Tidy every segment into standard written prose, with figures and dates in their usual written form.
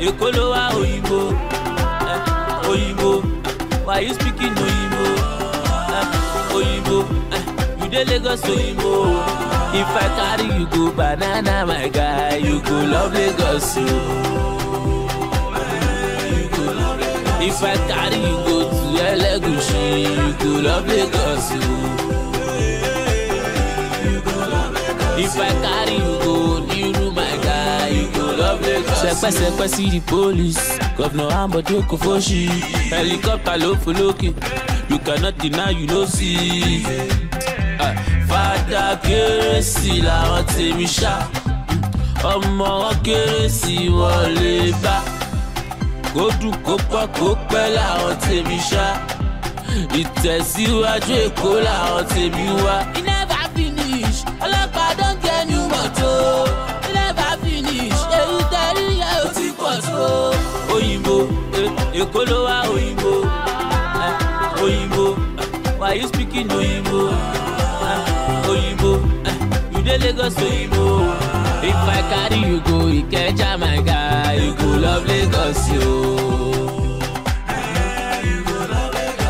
Ekolowa Oyinbo, Oyinbo. Why you speaking Oyinbo? Oyinbo, you dey Lagos Oyinbo. If I carry you go banana, my guy, you go love Lagos. If I carry you go to Elegushi, you go love Lagos. If I carry you go Niru, my guy, you go love Lagos. Sepe see the police, Governor Ambode Kofoshi, helicopter low for Loki. You cannot deny, you know see. Father Kérésì làwọn tèmi ṣá, ọmọ wọn Kérésì wọlé bá. Kó dùn kó pọ̀ kó pẹ́ làwọn tèmi ṣá, ìtẹ̀síwájú Èkó làwọn tèmi wá. It never finish, ọlọ́pàá don get new motor. It never finish, èyí tẹ̀rí yẹn ò ti pọ̀ tó. Oyinbo, Èkó ló wá Oyinbo, Oyinbo, why you speaking Oyinbo? Oyinbo, you dey Lagos Oyinbo. If I carry you go Ikeja, my guy, you go love Lagos, yo.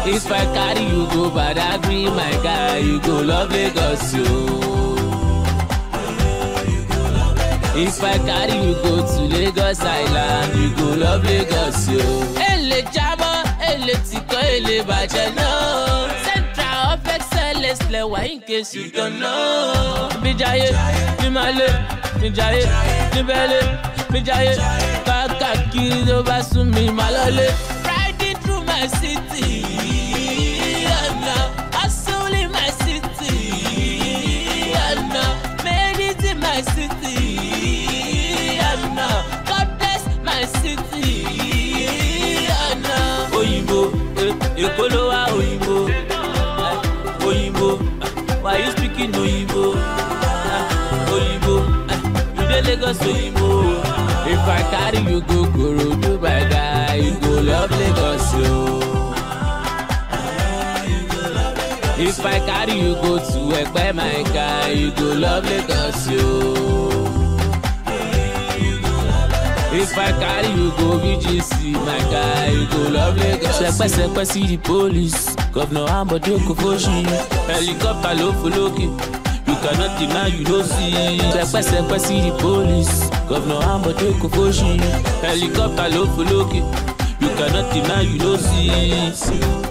If I carry you go Badagry, my guy, you go love Lagos, yo. If I carry you go to Lagos Island, you go love Lagos, yo. Ele jamo, ele tiko, ele baje no. Central of excellence, lewa in case you don't know. Bijaye, Nimale, Bijaye, Nibele, Bijaye, Kakaki, Dobasumi, Malole. Riding through my city, and now hustle in my city, and now made it in my city, and now God bless my city, and now Oyinbo, Ekolowa Oyinbo, Oyinbo, why you speaking Oyinbo? Oyinbo, you dey Lagos Oyinbo. If I carry you go Korodu, my guy, you go love Lagos, yo. If I carry you go to Ekpe, my guy, you go love Lagos, yo. If I carry you go VGC, my guy, you go love Lagos. Sepe see the police, Governor Ambode Kofoshi, helicopter low for Loki. You cannot deny, you don't see. Sepe see the police, Governor Ambode Kofoshi, helicopter low for Loki. You cannot deny, you don't see.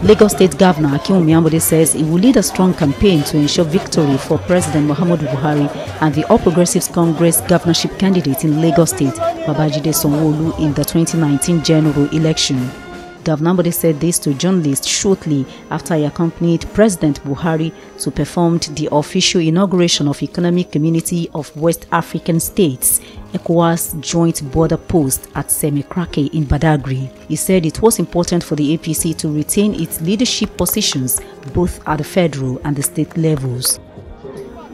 Lagos State Governor Akinwumi Ambode says he will lead a strong campaign to ensure victory for President Muhammadu Buhari and the All Progressives Congress governorship candidate in Lagos State, Babajide Sanwo-Olu, in the 2019 general election. Governor Ambode said this to journalists shortly after he accompanied President Buhari to perform the official inauguration of Economic Community of West African States, ECOWAS joint border post at Semikrake in Badagry. He said it was important for the APC to retain its leadership positions both at the federal and the state levels.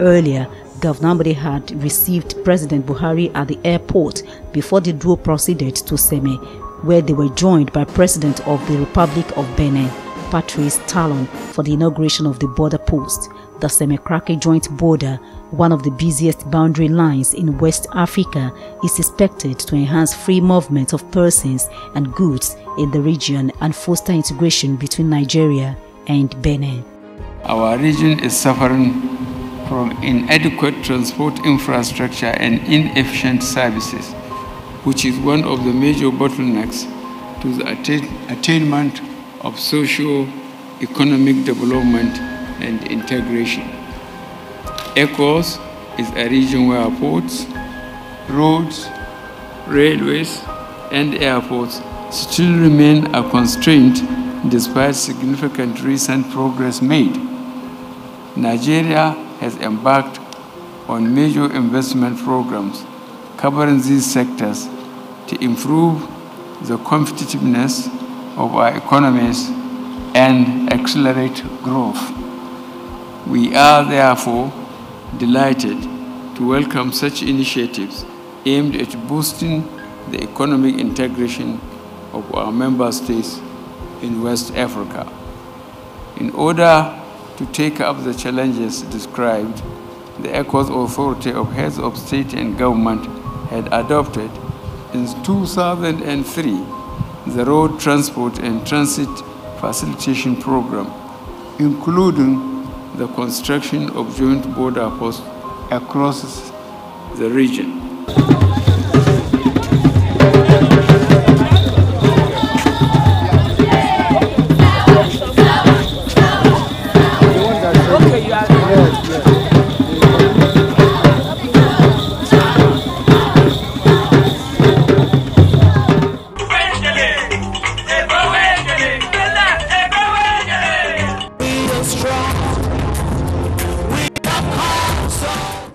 Earlier, Governor Ambode had received President Buhari at the airport before the duo proceeded to Seme, where they were joined by President of the Republic of Benin, Patrice Talon, for the inauguration of the border post. The Semikrake joint border, one of the busiest boundary lines in West Africa, is expected to enhance free movement of persons and goods in the region and foster integration between Nigeria and Benin. Our region is suffering from inadequate transport infrastructure and inefficient services, which is one of the major bottlenecks to the attainment of socio-economic development and integration. ECOWAS is a region where ports, roads, railways, and airports still remain a constraint despite significant recent progress made. Nigeria has embarked on major investment programs covering these sectors to improve the competitiveness of our economies and accelerate growth. We are therefore delighted to welcome such initiatives aimed at boosting the economic integration of our member states in West Africa. In order to take up the challenges described, the ECOWAS Authority of Heads of State and Government had adopted in 2003 the Road Transport and Transit Facilitation Program, including the construction of joint border posts across the region.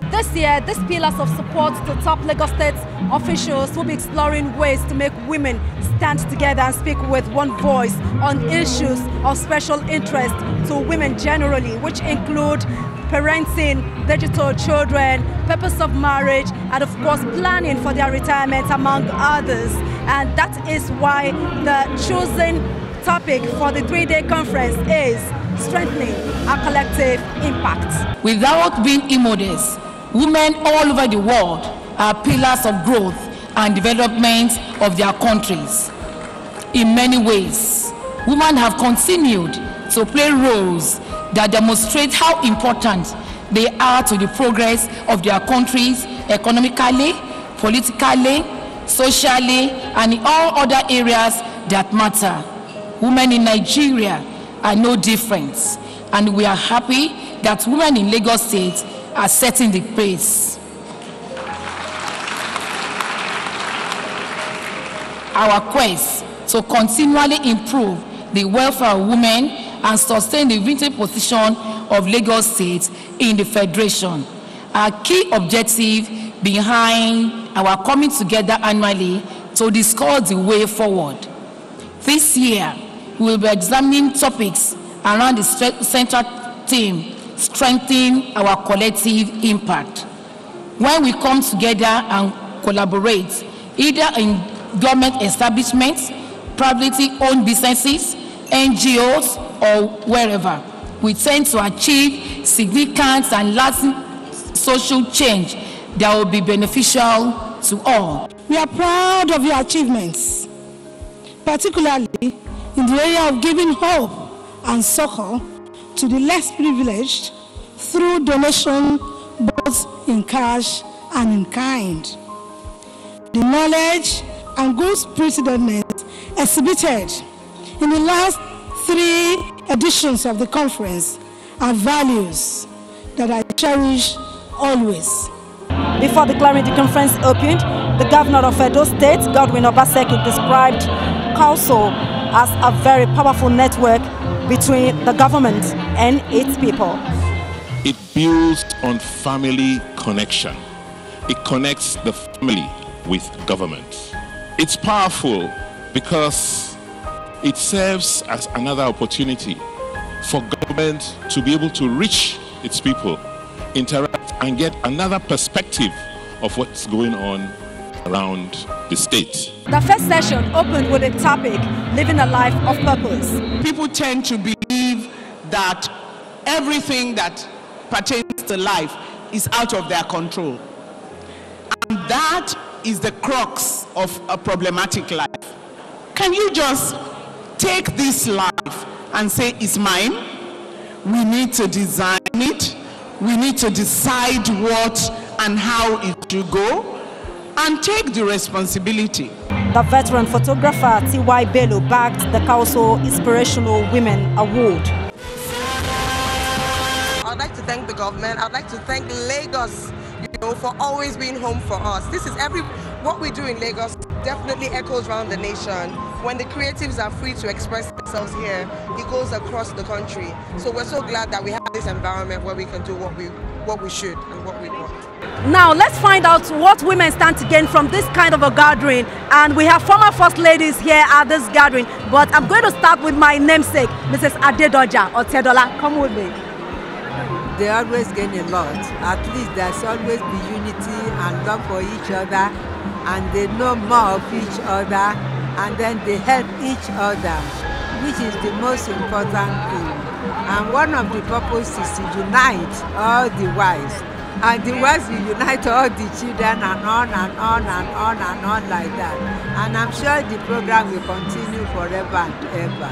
This year, these pillars of support to top Lagos State officials will be exploring ways to make women stand together and speak with one voice on issues of special interest to women generally, which include parenting, digital children, purpose of marriage, and of course planning for their retirement, among others. And that is why the chosen topic for the 3-day conference is strengthening our collective impact. Without being immodest, women all over the world are pillars of growth and development of their countries. In many ways, women have continued to play roles that demonstrate how important they are to the progress of their countries economically, politically, socially, and in all other areas that matter. Women in Nigeria are no different, and we are happy that women in Lagos State are setting the pace. Our quest to continually improve the welfare of women and sustain the vital position of Lagos State in the Federation. Our key objective behind our coming together annually to discuss the way forward. This year, we will be examining topics around the central theme, strengthening our collective impact. When we come together and collaborate, either in government establishments, privately owned businesses, NGOs, or wherever, we tend to achieve significant and lasting social change that will be beneficial to all. We are proud of your achievements, particularly in the area of giving hope and succor to the less privileged through donation both in cash and in kind. The knowledge and good spiritedness exhibited in the last 3 editions of the conference are values that I cherish always. Before declaring the conference opened, the governor of Edo State, Godwin Obaseki, described COWLSO as a very powerful network between the government and its people. It builds on family connection. It connects the family with government. It's powerful because it serves as another opportunity for government to be able to reach its people, interact, and get another perspective of what's going on around the state. The first session opened with a topic, living a life of purpose. People tend to believe that everything that pertains to life is out of their control. And that is the crux of a problematic life. Can you just take this life and say, it's mine? We need to design it. We need to decide what and how it should go, and take the responsibility. The veteran photographer T.Y. Bello backed the COWLSO Inspirational Women Award. I'd like to thank the government. I'd like to thank Lagos, for always being home for us. This is what we do in Lagos definitely echoes around the nation. When the creatives are free to express themselves here, it goes across the country. So we're so glad that we have this environment where we can do what we should and what we want. Now let's find out what women stand to gain from this kind of a gathering, and we have former first ladies here at this gathering, but I'm going to start with my namesake, Mrs. Adedoja or Tedola. Come with me. they always gain a lot. At least there's always be unity and love for each other, and they know more of each other, and then they help each other, which is the most important thing. And one of the purposes is to unite all the wives, and the wives will unite all the children, and on and on and on and on like that. And I'm sure the program will continue forever and ever.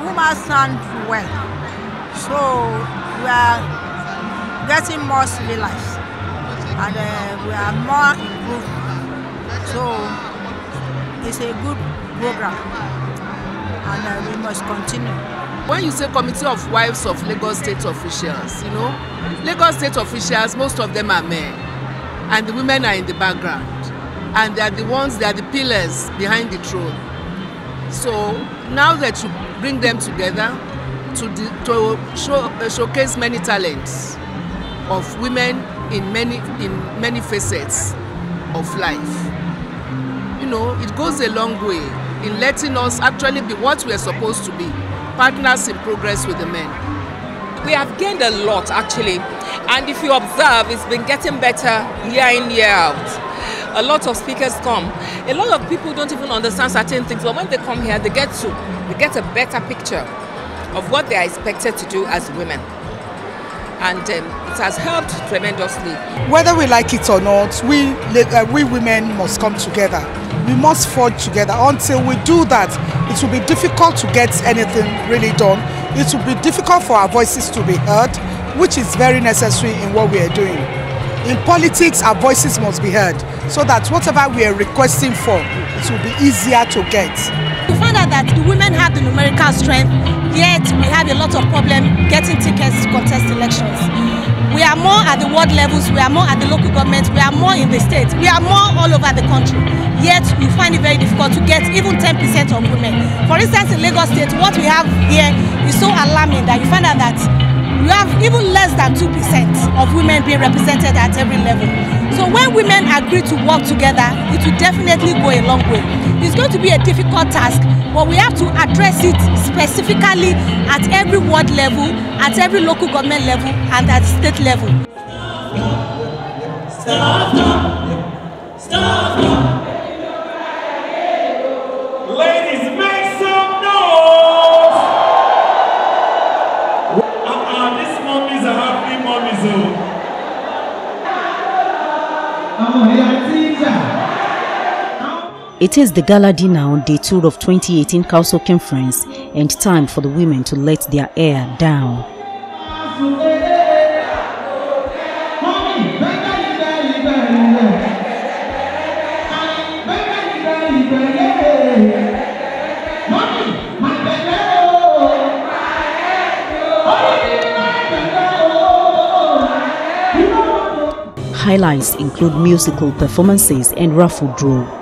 Women stand well, so we are getting more civilized, and we are more improved. So it's a good program, and we must continue. When you say Committee of Wives of Lagos State Officials, you know, Lagos State officials, most of them are men, and the women are in the background, and they are the ones, they are the pillars behind the throne. So now that you bring them together to showcase many talents of women in many facets of life, you know, it goes a long way in letting us actually be what we are supposed to be, partners in progress with the men. We have gained a lot actually, and if you observe, it's been getting better year in, year out. A lot of speakers come. A lot of people don't even understand certain things, but when they come here, they get a better picture of what they are expected to do as women. And it has helped tremendously. Whether we like it or not, we women must come together. We must forge together. Until we do that, it will be difficult to get anything really done. It will be difficult for our voices to be heard, which is very necessary in what we are doing. In politics, our voices must be heard, so that whatever we are requesting for, it will be easier to get. We found out that the women have the numerical strength, yet we have a lot of problem getting tickets to contest elections. We are more at the ward levels, we are more at the local government, we are more in the state, we are more all over the country. Yet we find it very difficult to get even 10% of women. For instance, in Lagos State, what we have here is so alarming that you find out that we have even less than 2% of women being represented at every level. So when women agree to work together, it will definitely go a long way. It's going to be a difficult task, but we have to address it specifically at every ward level, at every local government level, and at state level. Ladies, make some noise! These mummies are happy mummies. It is the gala dinner on day 2 of 2018 COWLSO conference, and time for the women to let their hair down. Highlights include musical performances and raffle draw.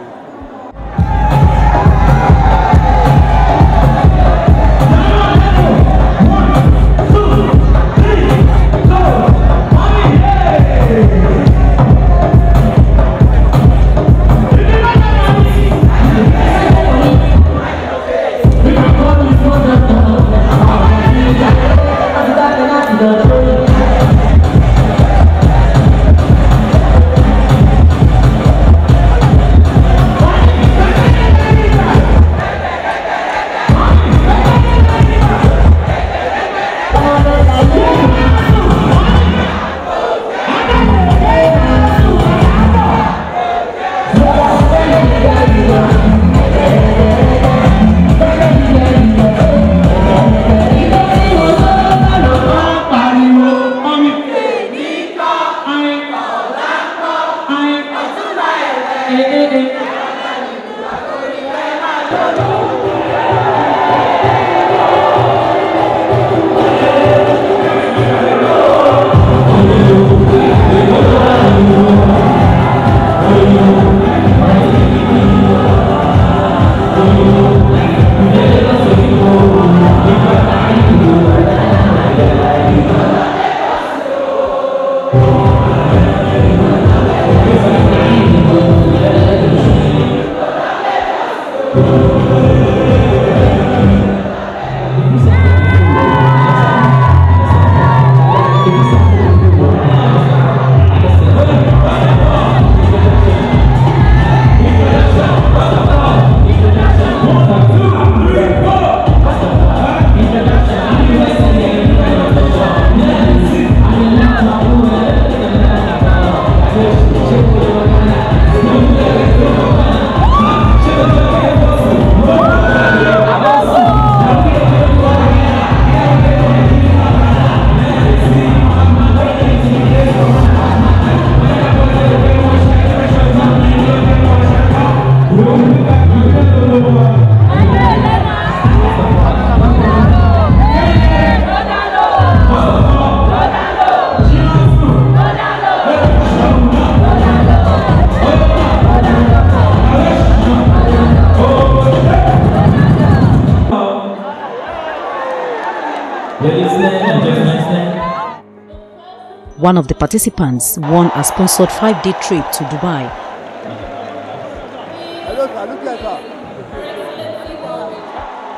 One of the participants won a sponsored 5-day trip to Dubai.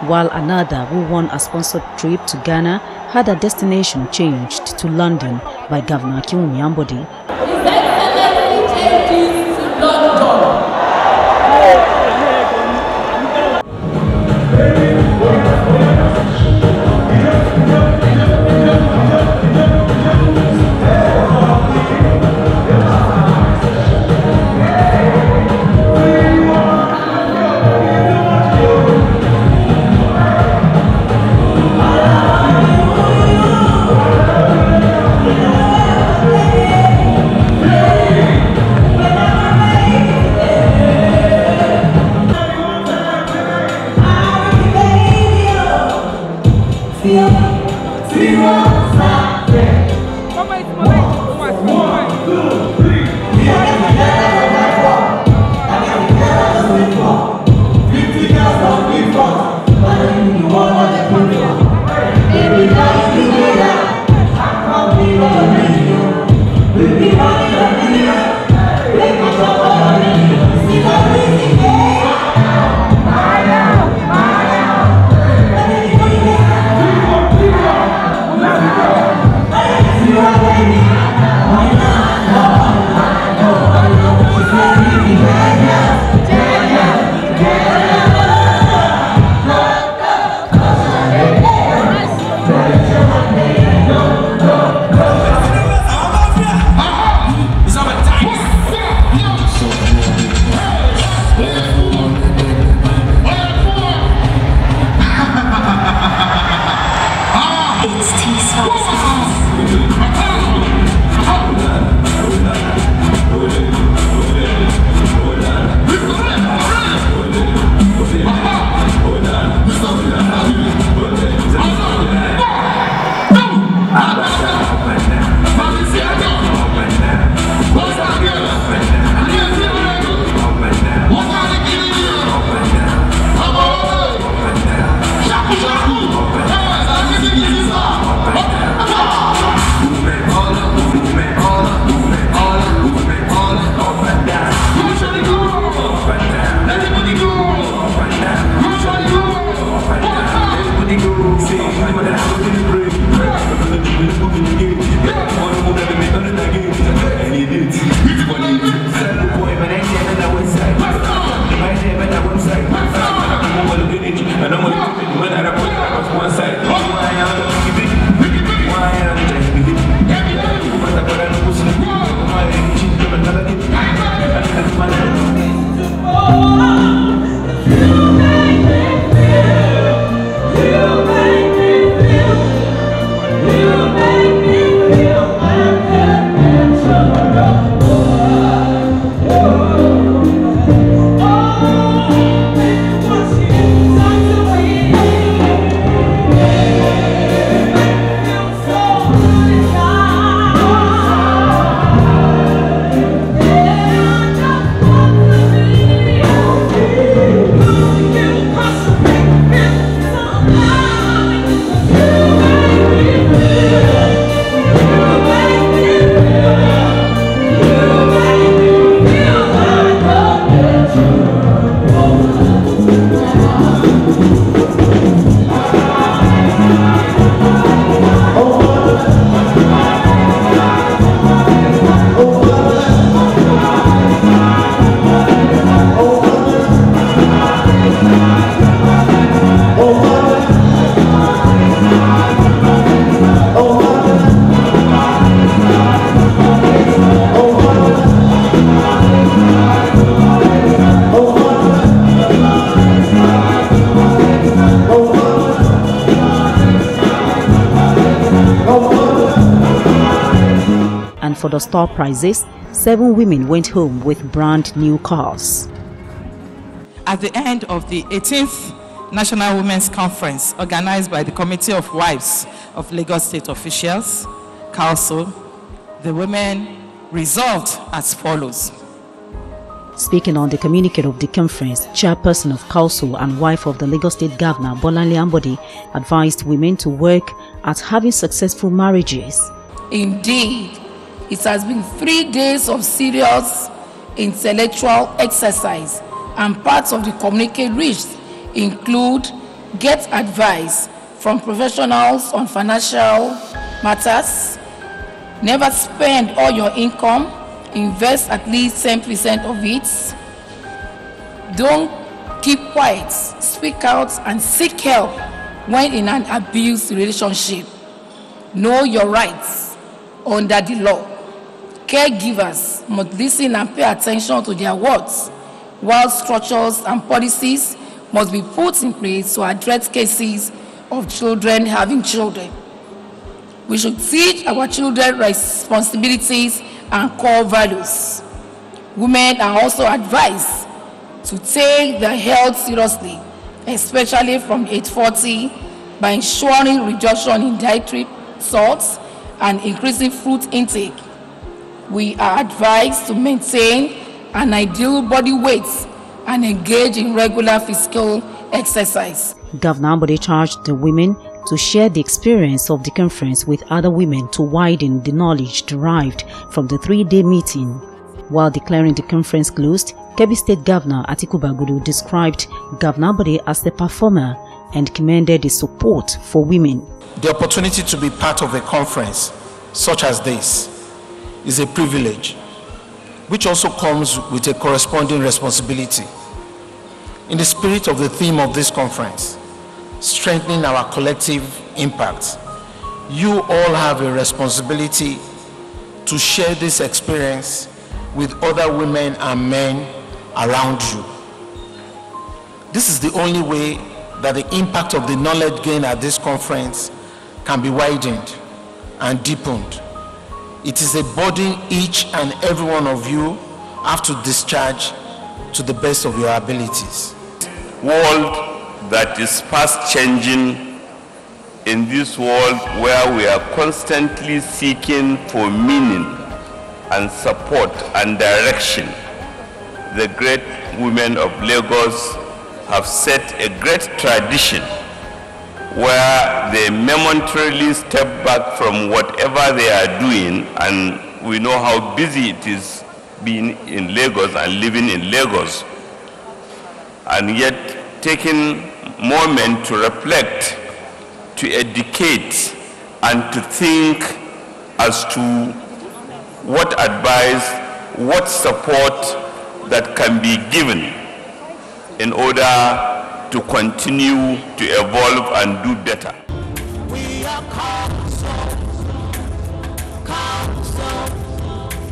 While another, who won a sponsored trip to Ghana, had her destination changed to London by Governor Akinwumi Ambode. For the store prizes, 7 women went home with brand new cars. At the end of the 18th National Women's Conference organized by the Committee of Wives of Lagos State Officials, COWLSO, the women resolved as follows. Speaking on the communique of the conference, chairperson of COWLSO and wife of the Lagos State Governor, Bolanle Ambode, advised women to work at having successful marriages. Indeed, It has been 3 days of serious intellectual exercise, and parts of the communique reached include get advice from professionals on financial matters, never spend all your income, invest at least 10% of it, don't keep quiet, speak out and seek help when in an abused relationship, know your rights under the law. Caregivers must listen and pay attention to their words, while structures and policies must be put in place to address cases of children having children. We should teach our children responsibilities and core values. Women are also advised to take their health seriously, especially from age 40, by ensuring reduction in dietary salts and increasing fruit intake. We are advised to maintain an ideal body weight and engage in regular physical exercise. Governor Ambode charged the women to share the experience of the conference with other women to widen the knowledge derived from the 3-day meeting. While declaring the conference closed, Kebbi State Governor Atiku Bagudu described Governor Ambode as the performer and commended the support for women. The opportunity to be part of a conference such as this is a privilege, which also comes with a corresponding responsibility. In the spirit of the theme of this conference, strengthening our collective impact, you all have a responsibility to share this experience with other women and men around you. This is the only way that the impact of the knowledge gained at this conference can be widened and deepened. It is a burden each and every one of you have to discharge to the best of your abilities. World that is fast changing, in this world where we are constantly seeking for meaning and support and direction, the great women of Lagos have set a great tradition where they momentarily step back from whatever they are doing, and we know how busy it is being in Lagos and living in Lagos, and yet taking moment to reflect, to educate, and to think as to what advice, what support that can be given in order to continue to evolve and do better. We are COWLSO,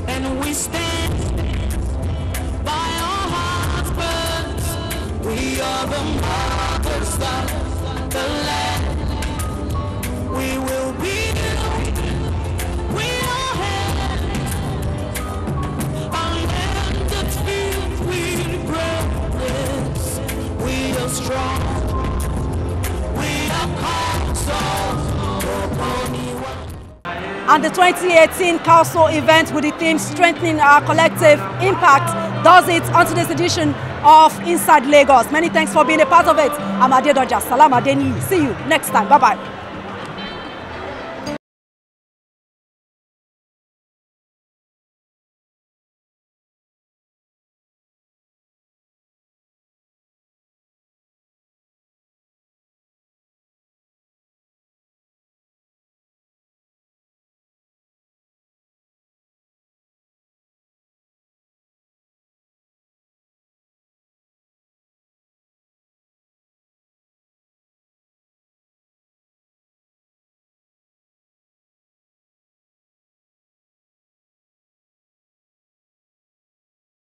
and we stand by our husbands. We are the mothers of the land. We will be we are hands, a land that's filled with greatness. We are strong. We are COWLSO. And the 2018 COWLSO event with the theme Strengthening Our Collective Impact does it on today's edition of Inside Lagos. Many thanks for being a part of it. I'm Adedoja Salam Adeni. See you next time. Bye-bye.